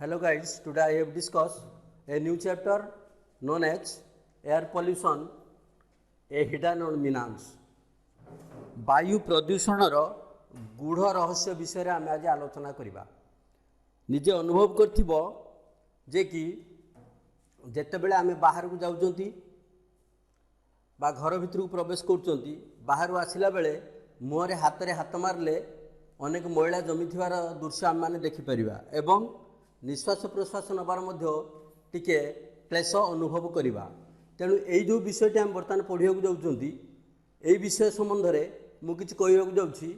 Hello guys, today I have discussed a new chapter known as air pollution, a hidden menace. वायु प्रदूषणर गूढ़ रहस्य विषय आम आज आलोचना करवा। निजे अनुभव करथिबो जे कि जेतेबेले आमे बाहर को जाउचंती बा घर भितर को प्रवेश करचंती बाहर आसिला बेले मुहरे हाथ मारले अनेक मैला जमी थिबार दृश्य आम माने देखि परिबा एवं निश्वास प्रश्वास नबार मध्य टिके क्लेश अनुभव करवा। तेणु यही जो विषयटी आम बर्तमान पढ़ा जाऊँगी यही विषय संबंध में मुझे कहवाक जाऊँगी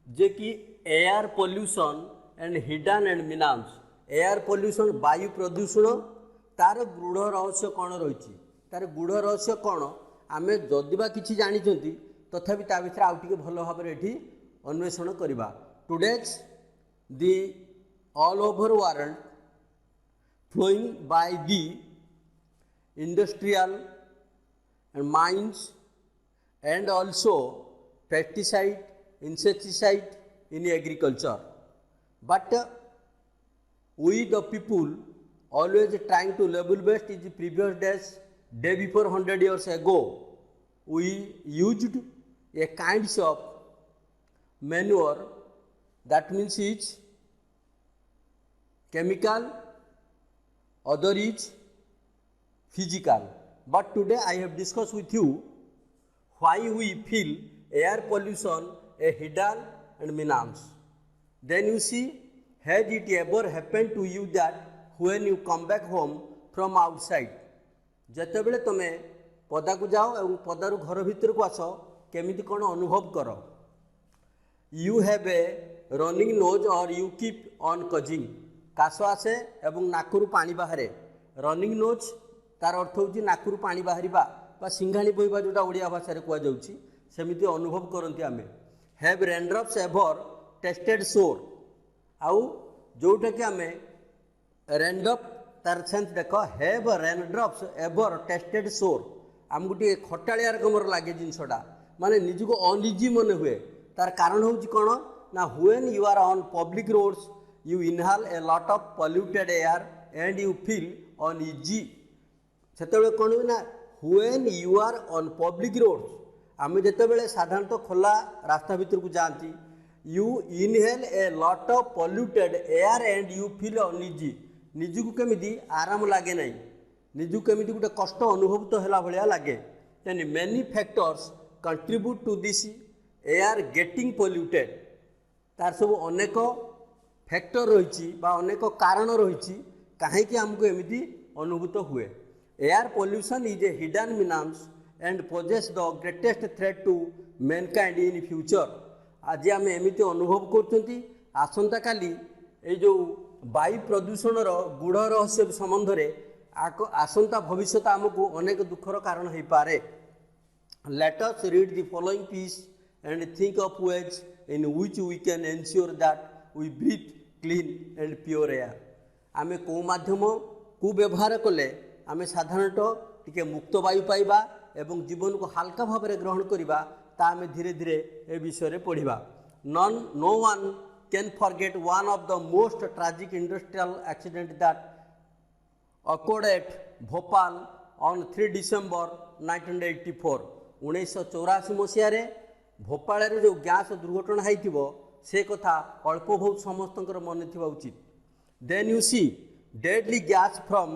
जे कि air pollution and hidden and menace. Air pollution वायु प्रदूषण तार गूढ़ रहस्य कौन रही तार गूढ़ रहस्य कौन आम जदिबा किसी जानी तथापि ता भीतर आउ टिके भल भाव ये अन्वेषण करवा। Today's the all over world flowing by the industrial and mines and also pesticide, insecticide in agriculture. But we the people always trying to level best is the previous days, day before 100 years ago, we used a kinds of manure that means it's chemical, other is physical. But today I have discussed with you why we feel air pollution a hidden and menace. Then you see, has it ever happened to you that when you come back home from outside, जेतेबेले तमे पदा को जाओ एवं पदारू घर भीतर को आस केमिति कोन अनुभव कर, you have a running nose or you keep on coughing, काश आसे एवं नाकरू पानी बाहरे। रनिंग नोज तार अर्थ होची नाकरू पानी बाहरिबा बा सिंघाणी बोइबा जोटा ओडिया भाषा रे कुआ जाउची सेमिति अनुभव करंती आमे। हैव रेनड्रॉप्स एवर टेस्टेड सोर आउ जोटा कि आमे रेनड्रॉप तार सेंस देखो हैव रेनड्रॉप्स एवर टेस्टेड सोर आम गुटी खटालिया रकमर लागे जिनसडा माने निजको अनइजी मन हुए। तार कारण होची कोन ना when you are on public roads you inhale a lot of polluted air and you feel uneasy. सेतेबेले कोन ना when you are on public roads आमे जेतेबेले साधारणतः खोला रास्ता भीतर को जानती you inhale a lot of polluted air and you feel uneasy. निजु को केमिति आराम लागे नहीं, निजु केमिति गुटे कष्ट अनुभव तो होला भलिया लागे। then many factors contribute to this air getting polluted. तार सब अनेक फैक्टर रही अनेक कारण रही कहीं आमको एमती अनुभूत हुए। Air pollution is a hidden menace and poses the greatest threat to mankind in future. आज आम एमती अनुभव करछंती आसंता काली ए जो वायु प्रदूषणर गूढ़ रहस्य संबंध में आसंता भविष्य आमको अनेक दुखर कारण हो पारे। Let us read the following piece and think of ways in which we can ensure that we breathe clean and pure air. आमे को माध्यम को व्यवहार कले आमे साधारणतः टिके मुक्त वायु पाइबा एवं जीवन को हल्का भाव में ग्रहण करवा ता आमे धीरे धीरे ए विषय पढ़ा। No one can forget one of the most tragic industrial accident that occurred at Bhopal on 3 December 1984। 1984 मसीह भोपाल रे जो गैस दुर्घटना होइतिबो से कथा अल्प बहुत समस्त मन थी उचित। Then you see deadly gas from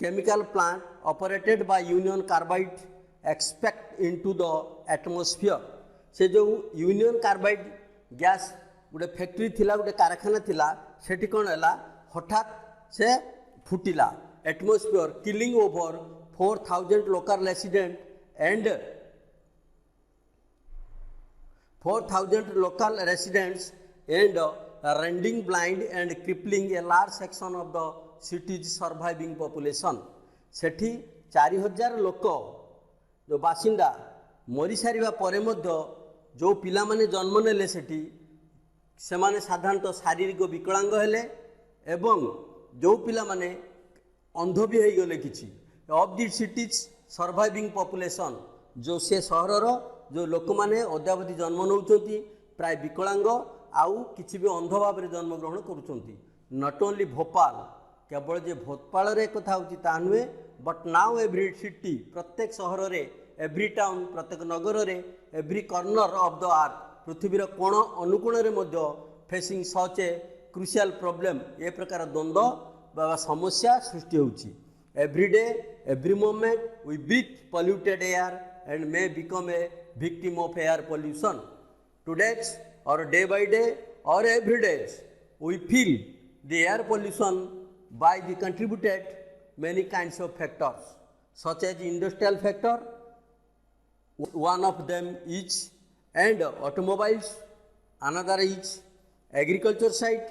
chemical plant operated by Union Carbide expect into the atmosphere. से जो यूनियन कार्बाइड गैस गोटे फैक्ट्री थिला गोटे कारखाना थिला सेठी कोन हला हठात से फुटिला atmosphere killing over 4000 local resident and 4,000 local residents and rendering blind and crippling a large section of the city's surviving population. सेठी 4000 लोक जो बासिंदा मरी सारिबा परे मध्य जो पिला माने जन्म नेले सेठी से माने साधारणतः शारीरिक विकलांग हेले एवं जो पिला माने अंध भी हो गले किछि of the cities surviving population जो से सहरर जो लोक मैंने अद्यावधि जन्म नौ प्राय विकलांग आउ किसी भी अंध भाव जन्म ग्रहण करुँच। नॉट ओनली भोपाल केवल जे भोपाल कथा होची ता नुहे बट नाउ एवरी सिटी प्रत्येक सहर रे एवरी टाउन प्रत्येक नगर रे every corner of the earth पृथ्वीर कोण अनुकोण रे मध्य facing such a crucial problem ए प्रकार द्वंद्व बा समस्या सृष्टि होची every day every moment we breathe polluted air and may become a victim of air pollution. Today or day by day or every day we feel the air pollution by the contributed many kinds of factors such as industrial factor, one of them is and automobiles, another is agriculture site,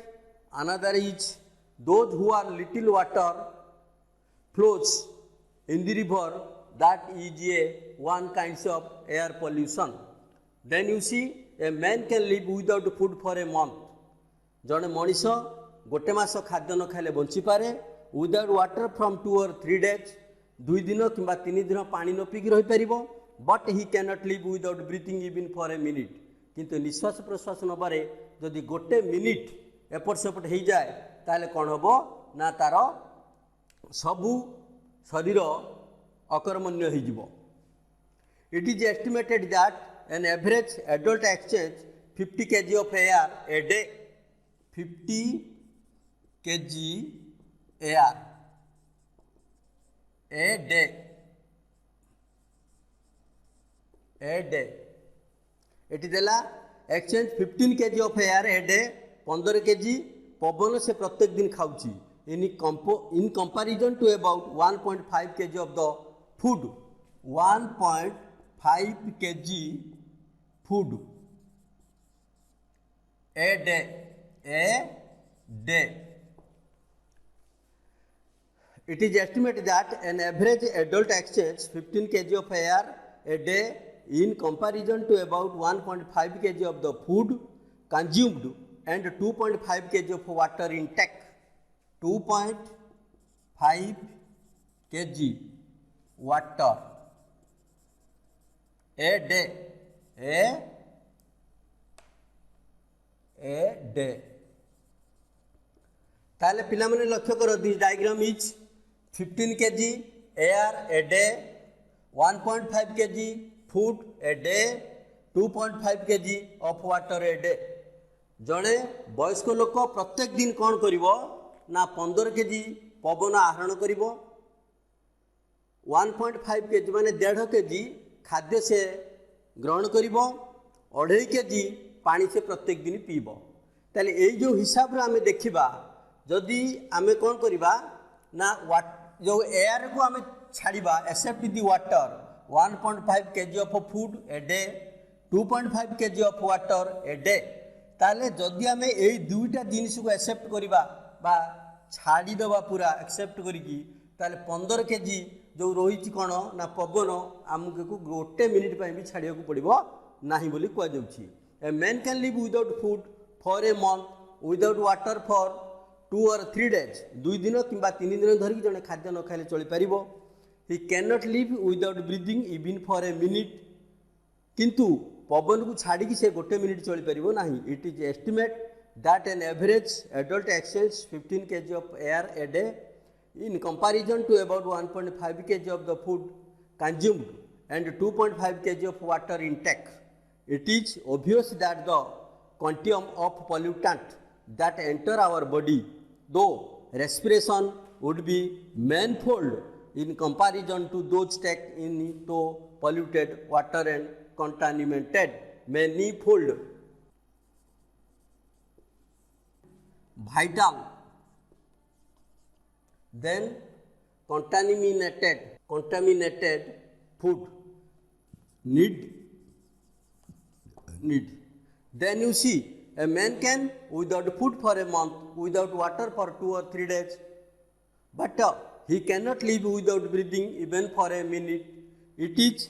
another is those who are little water flows in the river, that is a one kinds of air pollution. Then you see a man can live without food for a month. जड़े मनीष गोटे मास खाद्य न खाइले bunchy पारे without water from 2 or 3 days 2 दिन किंबा 3 दिन पानी न पीकी रही पारिबो but he can not live without breathing even for a minute किंतु निश्वास प्रश्वास नबारे जदि गोटे मिनिट एपट सेपट हो जाए ताले कौन हम ना तार सबू शरीर अकर्मण्य हो. It is estimated that an average adult exchange 50 kg of air a day. 50 kg air a day. A day. It is the exchange 15 kg of air a day. 15 kg पवन से प्रत्येक दिन खाऊची. In comparison to about 1.5 kg of the food, 1.5 kg food a day. It is estimated that an average adult exchanges 15 kg of air a day in comparison to about 1.5 kg of the food consumed and 2.5 kg of water intake. 2.5 kg water a day. ताले पिला माने लक्ष्य करो this diagram is 15 kg air a day, 1.5 kg food a day, 2.5 kg of water a day. जड़े वयस्क लोक प्रत्येक दिन कौन करिवो ना 15 kg पवन आहरण करिवो, 1.5 kg माने 1.5 kg खाद्य से ग्रहण करिवो, 2.5 kg पानी से प्रत्येक दिन पीबो. ताले ए जो हिसाब रे आमे देखिबा जदि आमे कौन करिबा ना जो एयर को आमे छाड़िबा except the water 1.5 kg of food a day, 2.5 kg of water a day. ताले जदि आमे ए दुईटा जिनिस को एक्सेप्ट करिबा बा छाड़ी दबा पूरा एक्सेप्ट करिकी ताले 15 kg जो रही कौन ना पवन आमको गोटे मिनिट भी छाड़िया पड़ो ना बोली कहुच्छी. A man can live without food for a month, without water for 2 or 3 days 2 दिन कि 3 दिन धरिकी जड़े खाद्य न खाइले चली पार. He can not live without breathing even for a minute, किंतु पवन को छाड़ी से गोटे मिनिट चली पार ना. It is estimate that an average adult exchanges 15 kg of air a day in comparison to about 1.5 kg of the food consumed and 2.5 kg of water intake. It is obvious that the quantum of pollutant that enter our body, though respiration would be manifold in comparison to those taken into polluted water and contaminated manifold. Vital, then contaminated food need. Then you see a man can without food for a month, without water for 2 or 3 days, but he cannot live without breathing even for a minute. It is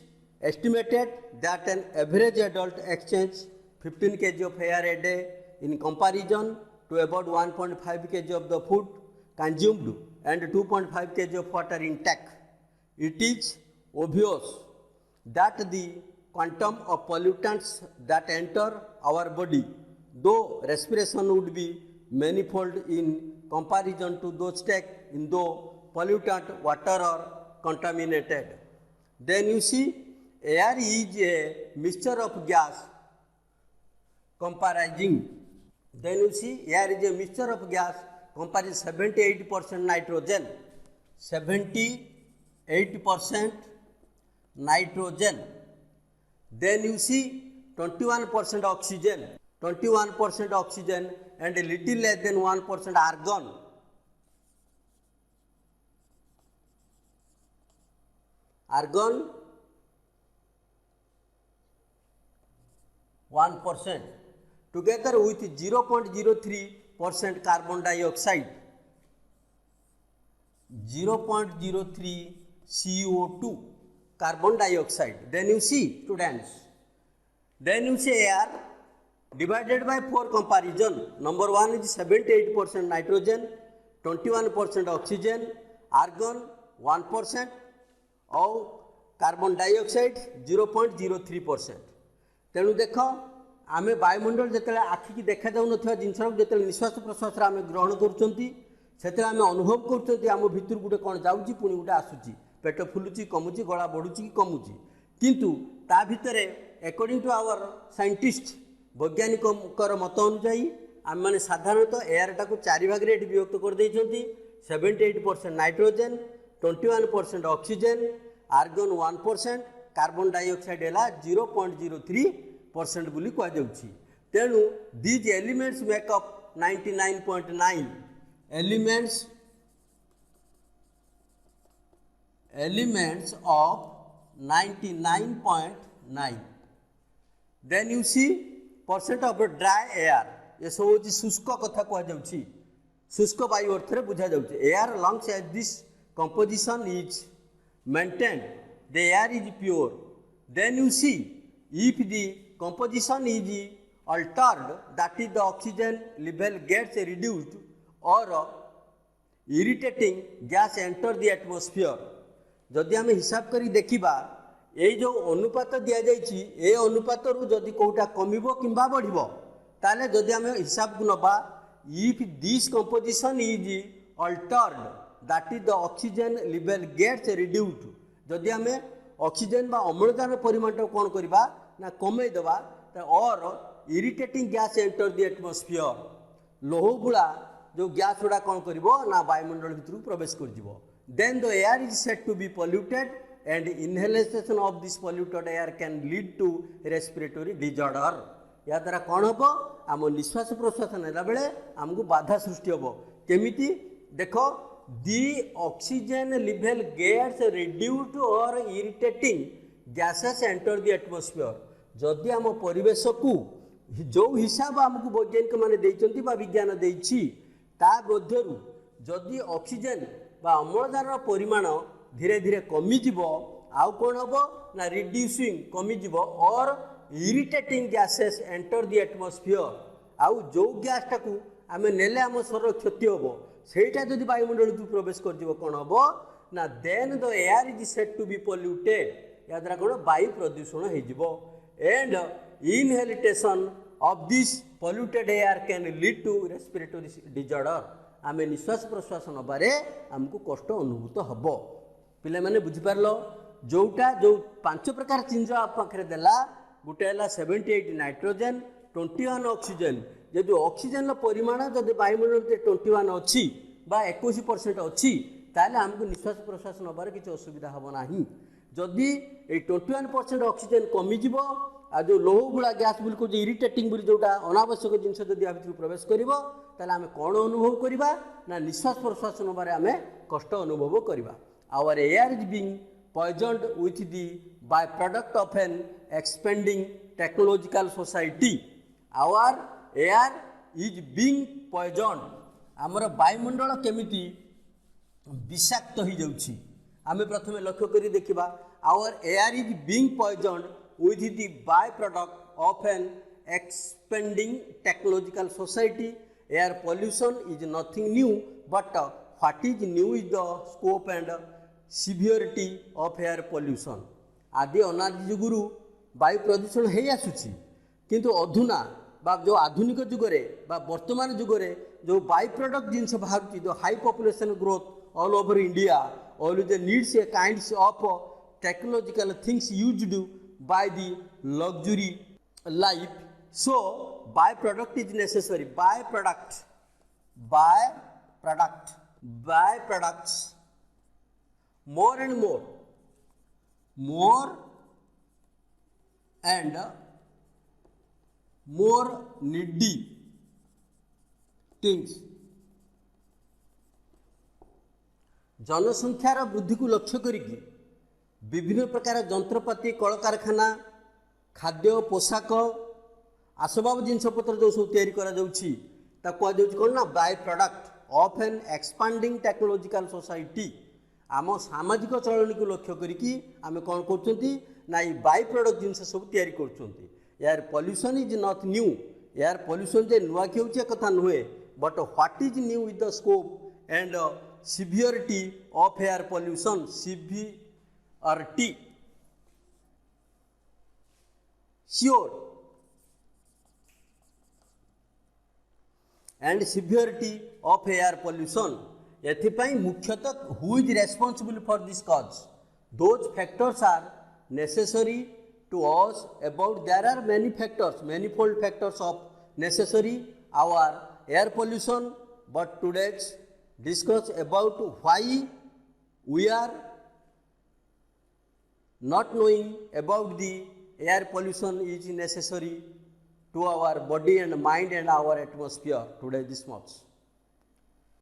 estimated that an average adult exchanges 15 kg of air a day in comparison to about 1.5 kg of the food consumed and 2.5 kg of water intake. It is obvious that the quantum of pollutants that enter our body, though respiration would be manifold in comparison to those take in the pollutant water or contaminated. Then you see air is a mixture of gas comprising. Then you see air is a mixture of gas comprising 78% nitrogen, 78% nitrogen. Then you see 21% oxygen, 21% oxygen and a little less than 1% argon. Argon 1% together with 0.03% carbon dioxide, 0.03 CO2 carbon dioxide. Then you see students, then you see air divided by 4 comparison. Number 1 is 78% nitrogen, 21% oxygen, argon 1% और carbon dioxide 0.03%. तेणु देख आम वायुमंडल जो आखि की देखा जाऊन जिनस जो निश्वास प्रश्वास आम ग्रहण कर अनुभव कर भितर गोटे कौन जाऊँगी पुणी गोटे आसूची पेट फुलुची कमुची गला बढ़ुची कि कमुची किंतु ता भितर अकॉर्डिंग टू आवर साइंटिस्ट वैज्ञानिक मत अनुजाई आम मैंने साधारणतः एयर टाक 4 भाग में विभक्त कर 78% nitrogen, 21% oxygen, argon 1%, carbon dioxide है 0.03% बोली कह जाउछि. तेणु these elements make up 99.9 elements of 99.9. Then you see percent of dry air. ये सब हूँ शुष्क कथा कह जाउछि, शुष्क वायु अर्थ में बुझा जाउछि. Air lungs as this composition is maintained, the air is pure. Then you see if the composition is altered, that is the oxygen level gets reduced or irritating gas enter the atmosphere. जदि आम हिसाब करी देखिबा ये जो अनुपात दिया जाइछि ए अनुपात रु जदि कोटा कमिबो किंबा बढ़िबो ताले जदि आम हिसाब को नबा if this composition is altered that is the oxygen level gets reduced. जदि आम ऑक्सीजन बा अम्लजान परिमाण कौन करबा ना कमे देबा और irritating gas enter the atmosphere. लोह गुला जो गैस गुड़ा कौन करिवो ना वायुमंडल भितर प्रवेश कर जिवो. Then the air is said to be polluted and inhalation of this polluted air can lead to respiratory disorder. या द्वारा कौन हम आम निश्वास प्रश्वास नेला बेले आमको बाधा सृष्टि हम केमिति देख the oxygen level gets reduced or irritating gases enter the atmosphere. जदि आम परिवेश को जो हिसाब आमको वैज्ञानिक माने देइचंती बा विज्ञान देइछि ता मध्यरु जदि ऑक्सीजन बा अम्लजान परिमाण धीरे धीरे कमिजिब आउ कौन हम ना रिड्यूसिंग कमिजिब और irritating gases enter the atmosphere. आउ जो गैसटा को आम नेले आम शरीर क्षति हम सेटा जदि वायुमंडल को प्रवेश कर कौन हम ना then the air is said to be polluted. या द्वारा कौन वायु प्रदूषण हो and inhalation of this polluted air can lead to respiratory disorder. आम निश्वास प्रश्वास नबारे आमको कष्ट अनुभूत हम. पिले माने बुझिपार जोटा जो 5 प्रकार चिन्ह आप पाखे देला गोटे है 78 नाइट्रोजेन, 21 ऑक्सीजन. जदि ऑक्सीजन परिमाण जब वायुमंडल 21 अच्छी 21% अच्छी ताले आमको निश्वास प्रश्वास नबार किसी असुविधा हम ना. जदि 21% ऑक्सीजन कमिजिब आ जो लोह गुड़ा गैस बोल को इरिटेटिंग बोली जोटा अनावश्यक जिनस जदि आ भितर प्रवेश करिवो ताले आमे कौन अनुभव करिबा ना निश्वास प्रश्वास नबारे आमे कष्ट अनुभव करिबा. Our air is being poisoned with the by product of an expanding technological society. Our air is being poisoned. आमर वायुमंडल केमिति विषाक्त हो जाउछि आमे प्रथमे लक्ष्य करी देखिबा. Our air is being poisoned with the byproduct of an expanding technological society. Air pollution is nothing new, but what is new is the scope and severity of air pollution. आदि अनादि जुगुरु वायु प्रदूषण हो आसुछि किंतु अधुना बा जो आधुनिक जुगरे बा वर्तमान जुगरे जो बाय प्रोडक्ट जिनस बाहर जो high population growth all over India all the needs a kinds of technological things used by the luxury life. So byproduct is necessary. Byproducts more and more and more needy things. जनसंख्यार वृद्धि को लक्ष्य करिकी विभिन्न प्रकार जंत्रपाति कलकारखाना खाद्य पोशाक आसबाब जिनपतर जो सब तैयारी करा जाउछि ता कह जाउछि कोन ना by product of an expanding technological society आम सामाजिक चलन को लक्ष्य करिकी आमे कोन करछंती ना ई बाय प्रोडक्ट जिनस सब तैयारी करछंती यार पॉल्यूशन इज नॉट न्यू यार पॉल्यूशन जे नुआ के होछि कथा नुहे but what is new with the scope and severity of air pollution severity sure and severity of air pollution एथिपाई मुख्यतः who is responsible for this cause those factors are necessary to us about there are many factors manifold factors of necessary our air pollution but today's discuss about why we are not knowing about the air pollution is necessary to our body and mind and our atmosphere today this much.